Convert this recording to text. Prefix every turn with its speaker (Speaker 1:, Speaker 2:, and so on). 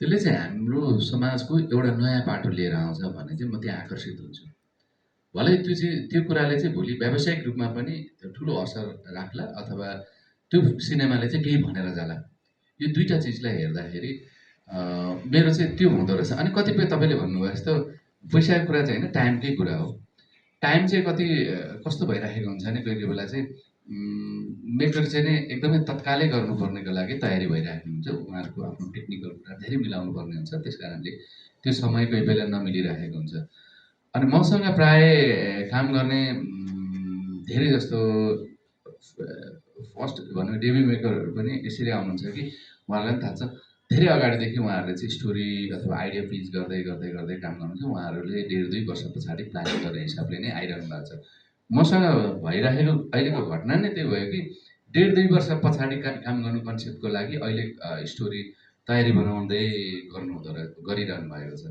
Speaker 1: त्यसले चाहिँ हाम्रो समाजको एउटा नयाँ पाटो लिएर आउँछ भने चाहिँ म त्यहाँ आकर्षित हुन्छु। भलै त्यो कुराले चाहिँ भोलि व्यावसायिक रूपमा पनि ठुलो असर राख्ला अथवा त्यो सिनेमाले चाहिँ केही भनेर जाला। यो दुईटा चिजलाई हेर्दाखेरि मेरो चाहिँ त्यो हुँदो रहेछ। अनि कतिपय तपाईँले भन्नुभयो जस्तो पैसाको कुरा चाहिँ होइन, टाइमकै कुरा हो। टाइम चाहिँ कति कस्तो भइराखेको हुन्छ भने कोही कोही बेला चाहिँ मेकर चाहिँ नै एकदमै तत्कालै गर्नुपर्नेको लागि तयारी भइरहेको हुन्छ। उहाँहरूको आफ्नो टेक्निकल कुरा धेरै मिलाउनु पर्ने हुन्छ। त्यस कारणले त्यो समय कोही बेला नमिलिरहेको हुन्छ। अनि मसँग प्रायः काम गर्ने धेरै जस्तो फर्स्ट भनौँ डेब्यू मेकरहरू पनि यसरी आउनुहुन्छ कि उहाँहरूलाई पनि थाहा छ धेरै अगाडिदेखि उहाँहरूले चाहिँ स्टोरी अथवा आइडिया पिच गर्दै गर्दै गर्दै काम गर्नुहुन्छ। उहाँहरूले 1.5-2 वर्ष पछाडि प्लानिङ गर्ने हिसाबले नै आइरहनु भएको छ। मसँग भइरहेको अहिलेको घटना नै त्यही भयो कि 1.5-2 वर्ष पछाडि काम गर्नु कन्सेप्टको लागि अहिले स्टोरी तयारी बनाउँदै गरिरहनु भएको छ।